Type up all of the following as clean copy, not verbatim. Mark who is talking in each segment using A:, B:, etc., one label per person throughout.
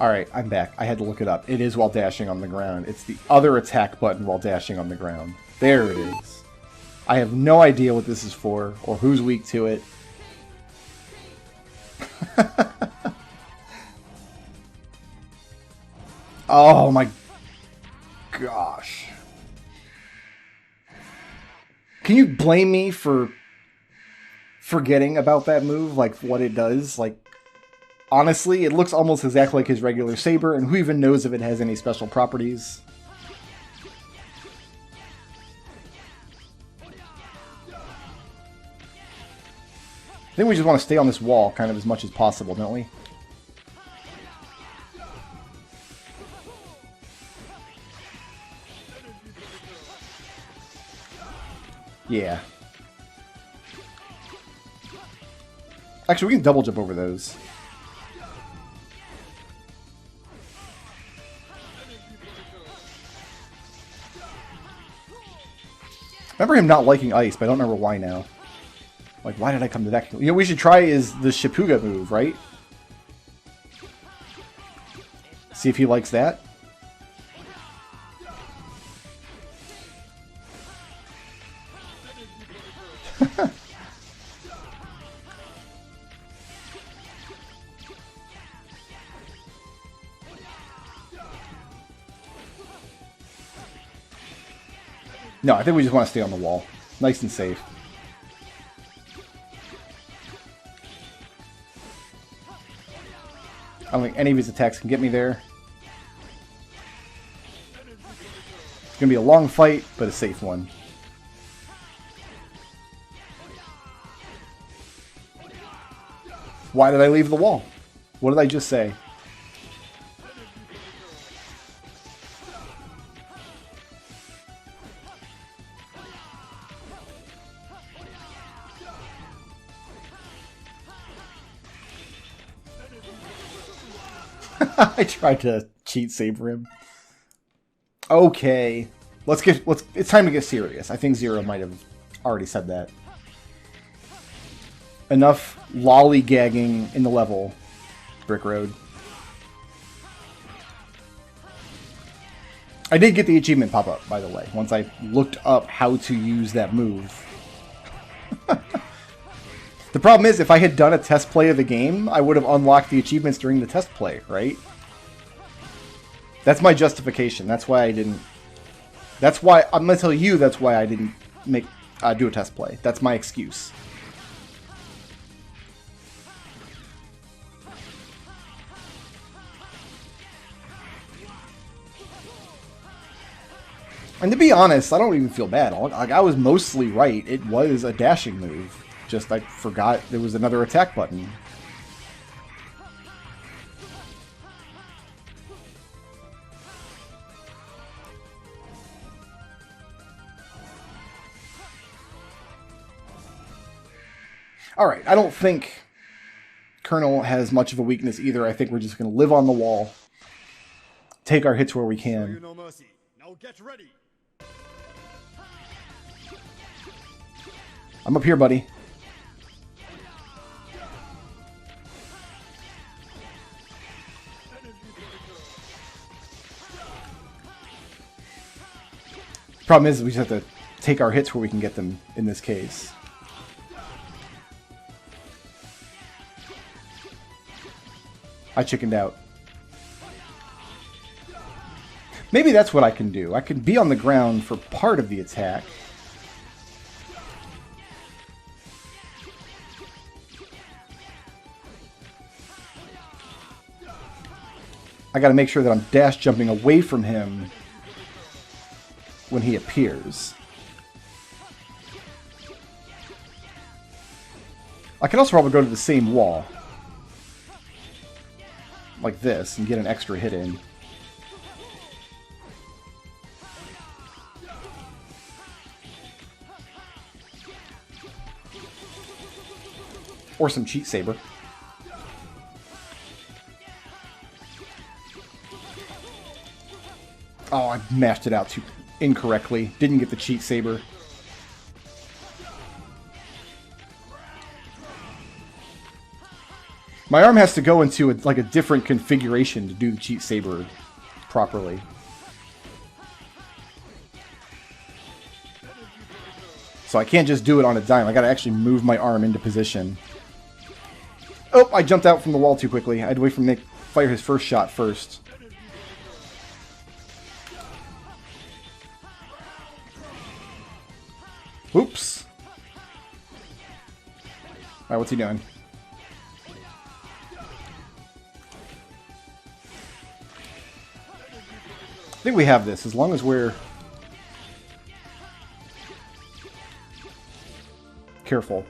A: Alright, I'm back. I had to look it up. It is while dashing on the ground. It's the other attack button while dashing on the ground. There it is. I have no idea what this is for, or who's weak to it. Oh my gosh. Can you blame me for forgetting about that move, like what it does? Like, honestly, it looks almost exactly like his regular saber, and who even knows if it has any special properties? I think we just want to stay on this wall kind of as much as possible, don't we? Yeah. Actually, we can double jump over those. I remember him not liking ice, but I don't remember why now. Like, why did I come to that? You know, we should try is the Shipuga move, right? See if he likes that. No, I think we just want to stay on the wall. Nice and safe. I don't think any of his attacks can get me there. It's going to be a long fight, but a safe one. Why did I leave the wall? What did I just say? I tried to cheat saber him. Okay. It's time to get serious. I think Zero might have already said that. Enough lollygagging in the level, Brickroad. I did get the achievement pop up, by the way, once I looked up how to use that move. The problem is, if I had done a test play of the game, I would have unlocked the achievements during the test play, right? That's my justification. That's why I didn't... That's why... I'm going to tell you that's why I didn't do a test play. That's my excuse. And to be honest, I don't even feel bad. Like, I was mostly right. It was a dashing move. Just I forgot there was another attack button. Alright, I don't think Colonel has much of a weakness either. I think we're just going to live on the wall. Take our hits where we can.
B: No mercy. Now get ready.
A: I'm up here, buddy. Problem is, we just have to take our hits where we can get them in this case. I chickened out. Maybe that's what I can do. I can be on the ground for part of the attack. I gotta make sure that I'm dash jumping away from him when he appears. I can also probably go to the same wall. Like this, and get an extra hit in. Or some cheat saber. Oh, I mashed it out too incorrectly. Didn't get the cheat saber. My arm has to go into like a different configuration to do the cheat saber properly. So I can't just do it on a dime. I gotta actually move my arm into position. Oh, I jumped out from the wall too quickly. I had to wait for Nick to fire his first shot first. Oops. Alright, what's he doing? I think we have this, as long as we're careful.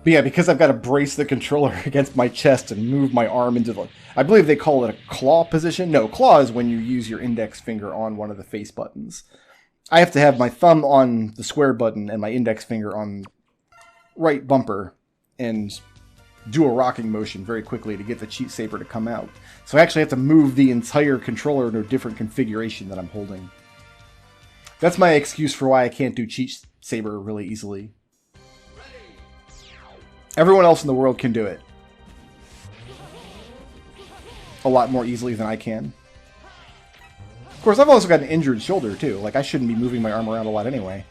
A: But yeah, because I've got to brace the controller against my chest and move my arm into the... I believe they call it a claw position. No, claw is when you use your index finger on one of the face buttons. I have to have my thumb on the square button and my index finger on right bumper and do a rocking motion very quickly to get the cheat saber to come out. So I actually have to move the entire controller into a different configuration that I'm holding. That's my excuse for why I can't do cheat saber really easily. Everyone else in the world can do it a lot more easily than I can. Of course, I've also got an injured shoulder too. Like, I shouldn't be moving my arm around a lot anyway.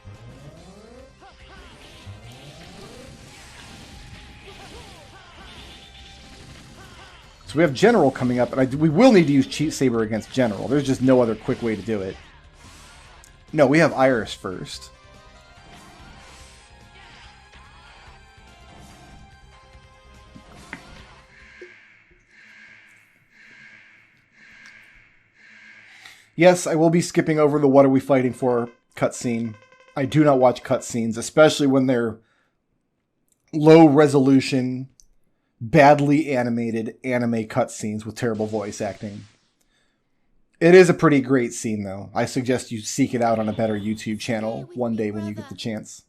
A: So we have General coming up, and we will need to use Cheat Saber against General. There's just no other quick way to do it. No, we have Iris first. Yes, I will be skipping over the "What are we fighting for" cutscene. I do not watch cutscenes, especially when they're low resolution, badly animated anime cutscenes with terrible voice acting. It is a pretty great scene, though. I suggest you seek it out on a better YouTube channel one day when you get the chance.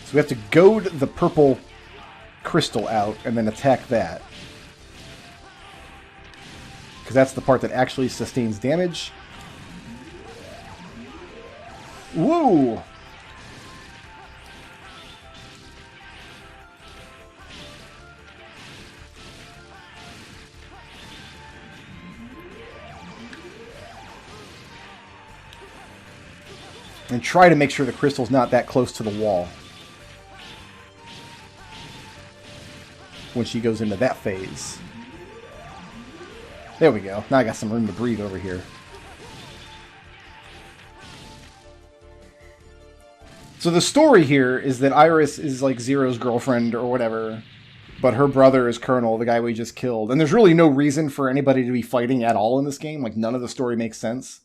A: So we have to goad the purple crystal out and then attack that. Because that's the part that actually sustains damage. Woo! And try to make sure the crystal's not that close to the wall when she goes into that phase. There we go. Now I got some room to breathe over here. So the story here is that Iris is like Zero's girlfriend or whatever, but her brother is Colonel, the guy we just killed. And there's really no reason for anybody to be fighting at all in this game. Like, none of the story makes sense.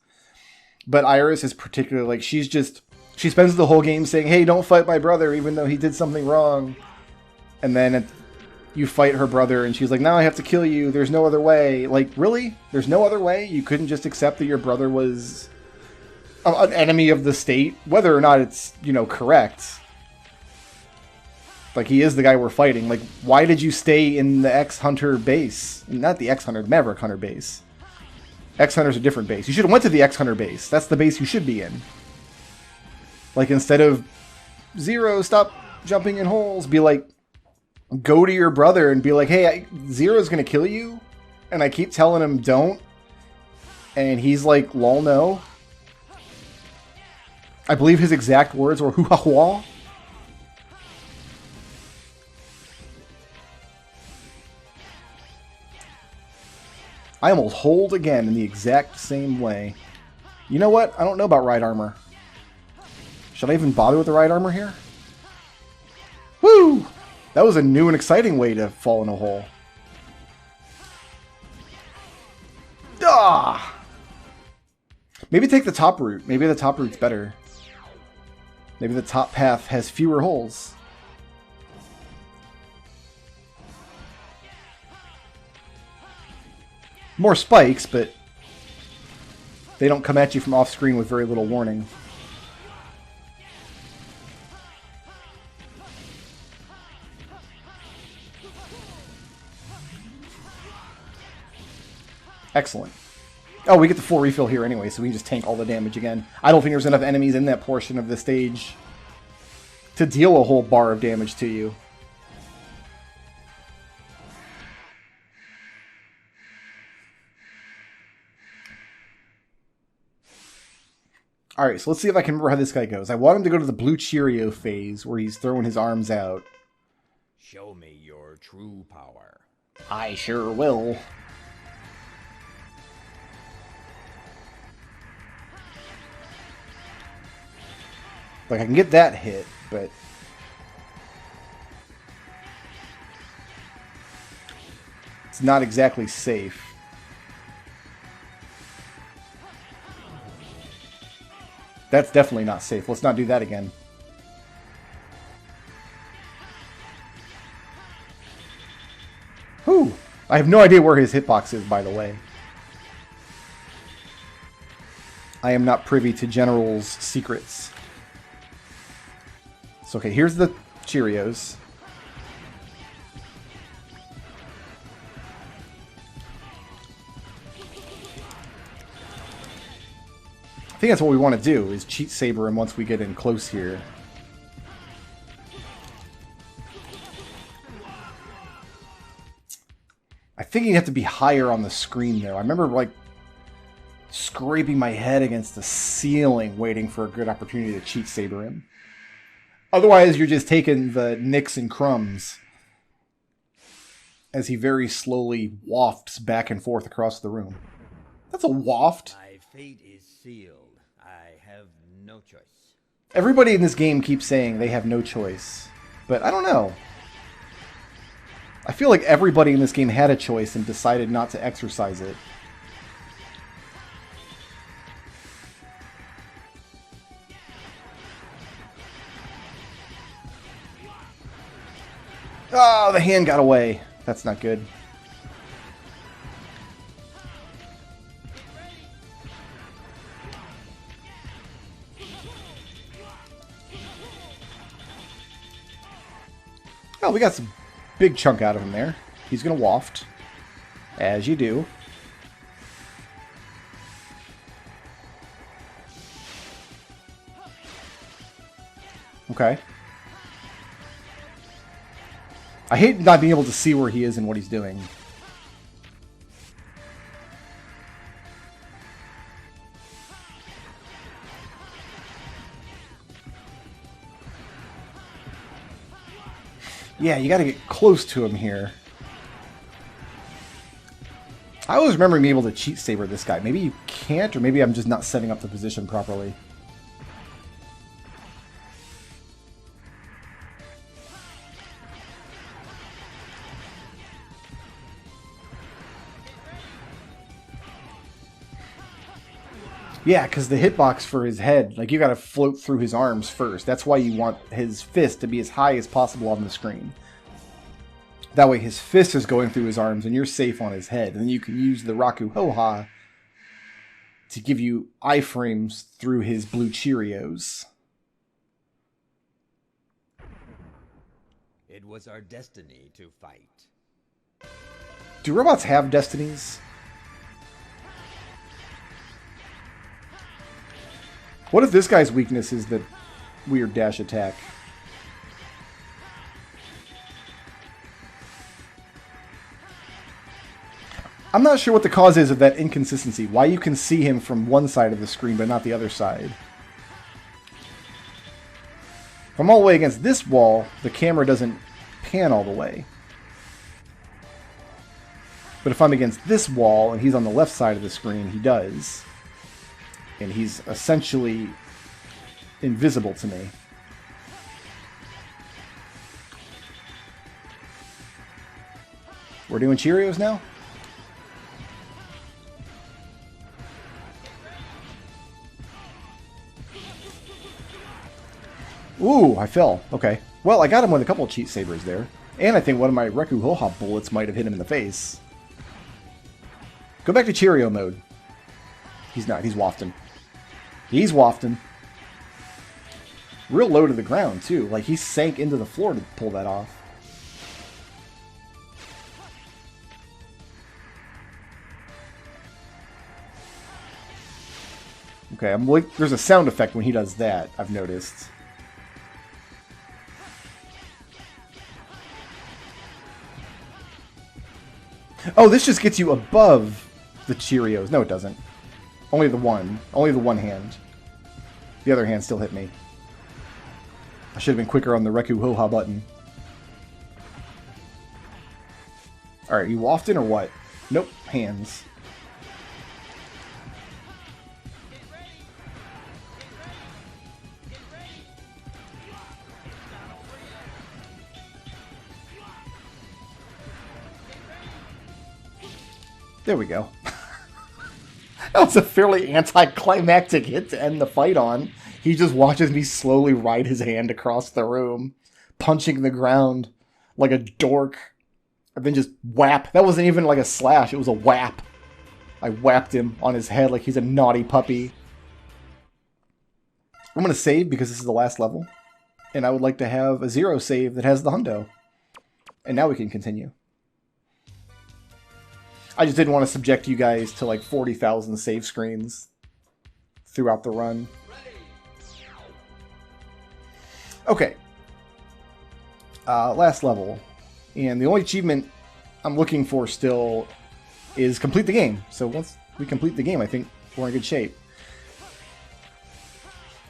A: But Iris is particularly, like, she spends the whole game saying, hey, don't fight my brother, even though he did something wrong. And then you fight her brother, and she's like, now I have to kill you, there's no other way. Like, really? There's no other way? You couldn't just accept that your brother was an enemy of the state? Whether or not it's, you know, correct. Like, he is the guy we're fighting. Like, why did you stay in the X-Hunter base? Not the X-Hunter, the Maverick Hunter base. X-Hunter's a different base. You should have went to the X-Hunter base. That's the base you should be in. Like, instead of, Zero, stop jumping in holes, be like, go to your brother and be like, hey, Zero's gonna kill you? And I keep telling him don't. And he's like, lol, no. I believe his exact words were hoo-ha-wah. I almost hold again in the exact same way. You know what? I don't know about ride armor. Should I even bother with the ride armor here? Woo! That was a new and exciting way to fall in a hole. Ah! Maybe take the top route. Maybe the top route's better. Maybe the top path has fewer holes. More spikes, but they don't come at you from off screen with very little warning. Excellent. Oh, we get the full refill here anyway, so we can just tank all the damage again. I don't think there's enough enemies in that portion of the stage to deal a whole bar of damage to you. Alright, so let's see if I can remember how this guy goes. I want him to go to the blue Cheerio phase, where he's throwing his arms out.
B: Show me your true power.
A: I sure will. Like, I can get that hit, but... it's not exactly safe. That's definitely not safe. Let's not do that again. Whew! I have no idea where his hitbox is, by the way. I am not privy to General's secrets. So, okay, here's the Cheerios. I think that's what we want to do, is cheat Saber him once we get in close here. I think you have to be higher on the screen, though. I remember, like, scraping my head against the ceiling waiting for a good opportunity to cheat Saber him. Otherwise, you're just taking the nicks and crumbs as he very slowly wafts back and forth across the room. That's a waft.
B: My fate is sealed. I have no choice.
A: Everybody in this game keeps saying they have no choice, but I don't know. I feel like everybody in this game had a choice and decided not to exercise it. Oh, the hand got away. That's not good. Oh, we got some big chunk out of him there. He's going to waft, as you do. Okay. I hate not being able to see where he is and what he's doing. Yeah, you gotta get close to him here. I always remember being able to cheat Saber this guy. Maybe you can't, or maybe I'm just not setting up the position properly. Yeah, because the hitbox for his head, like, you gotta float through his arms first. That's why you want his fist to be as high as possible on the screen. That way his fist is going through his arms and you're safe on his head. And then you can use the Raku Ho-Ha to give you iframes through his blue Cheerios.
B: It was our destiny to fight.
A: Do robots have destinies? What if this guy's weakness is the weird dash attack? I'm not sure what the cause is of that inconsistency. Why you can see him from one side of the screen but not the other side. If I'm all the way against this wall, the camera doesn't pan all the way. But if I'm against this wall and he's on the left side of the screen, he does. And he's essentially invisible to me. We're doing Cheerios now? Ooh, I fell. Okay. Well, I got him with a couple of cheat sabers there. And I think one of my Reku Hoha bullets might have hit him in the face. Go back to Cheerio mode. He's not. He's wafting. He's wafting. Real low to the ground, too. Like, he sank into the floor to pull that off. Okay, I'm like, there's a sound effect when he does that, I've noticed. Oh, this just gets you above the Cheerios. No, it doesn't. Only the one. Only the one hand. The other hand still hit me. I should have been quicker on the Reku Ho-Ha button. Alright, you wafting or what? Nope, hands. There we go. That was a fairly anticlimactic hit to end the fight on. He just watches me slowly ride his hand across the room, punching the ground like a dork. And then just whap. That wasn't even like a slash, it was a whap. I whapped him on his head like he's a naughty puppy. I'm going to save because this is the last level. And I would like to have a 0 save that has the hundo. And now we can continue. I just didn't want to subject you guys to like 40,000 save screens throughout the run. Okay. Last level. And the only achievement I'm looking for still is complete the game. So once we complete the game, I think we're in good shape.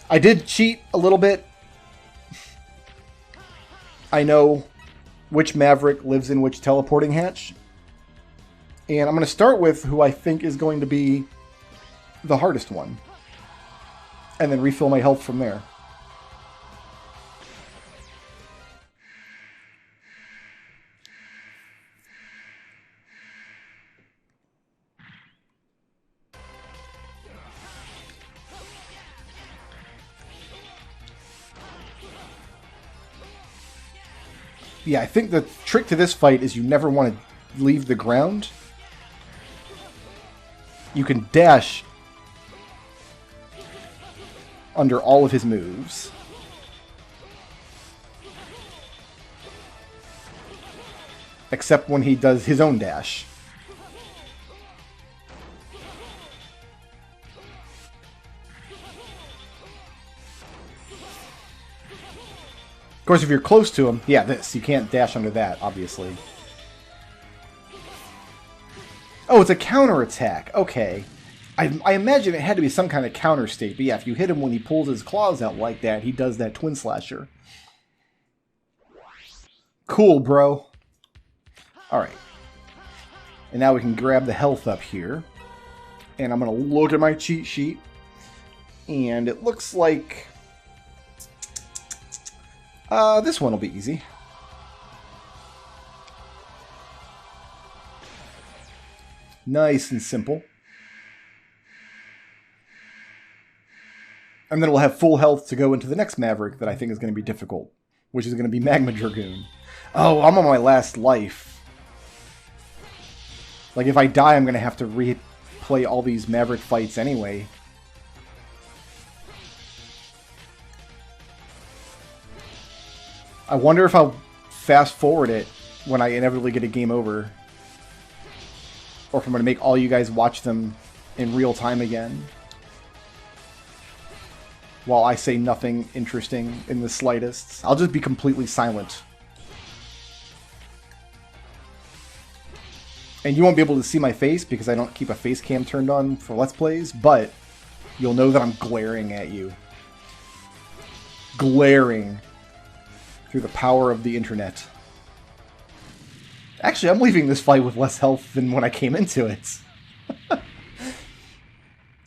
A: I did cheat a little bit. I know which Maverick lives in which teleporting hatch. And I'm going to start with who I think is going to be the hardest one. And then refill my health from there. Yeah, I think the trick to this fight is you never want to leave the ground. You can dash under all of his moves. Except when he does his own dash. Of course, if you're close to him, yeah, this. You can't dash under that, obviously. Oh, it's a counterattack. Okay. I imagine it had to be some kind of counter state. But yeah, if you hit him when he pulls his claws out like that, he does that twin slasher. Cool, bro. Alright. And now we can grab the health up here. And I'm going to look at my cheat sheet. And it looks like... this one will be easy. Nice and simple. And then we'll have full health to go into the next Maverick that I think is going to be difficult. Which is going to be Magma Dragoon. Oh, I'm on my last life. Like, if I die, I'm going to have to replay all these Maverick fights anyway. I wonder if I'll fast forward it when I inevitably get a game over. Or if I'm going to make all you guys watch them in real time again. While I say nothing interesting in the slightest. I'll just be completely silent. And you won't be able to see my face because I don't keep a face cam turned on for Let's Plays, but you'll know that I'm glaring at you. Glaring through the power of the internet. Actually, I'm leaving this fight with less health than when I came into it.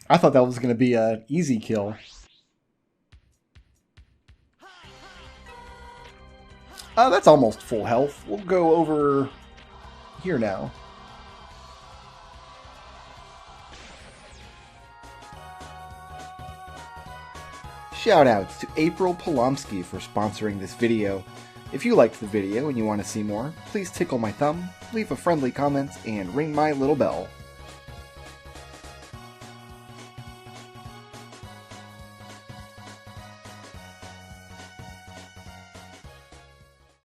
A: I thought that was going to be an easy kill. That's almost full health. We'll go over here now. Shoutouts to April Polomsky for sponsoring this video. If you liked the video and you want to see more, please tickle my thumb, leave a friendly comment, and ring my little bell.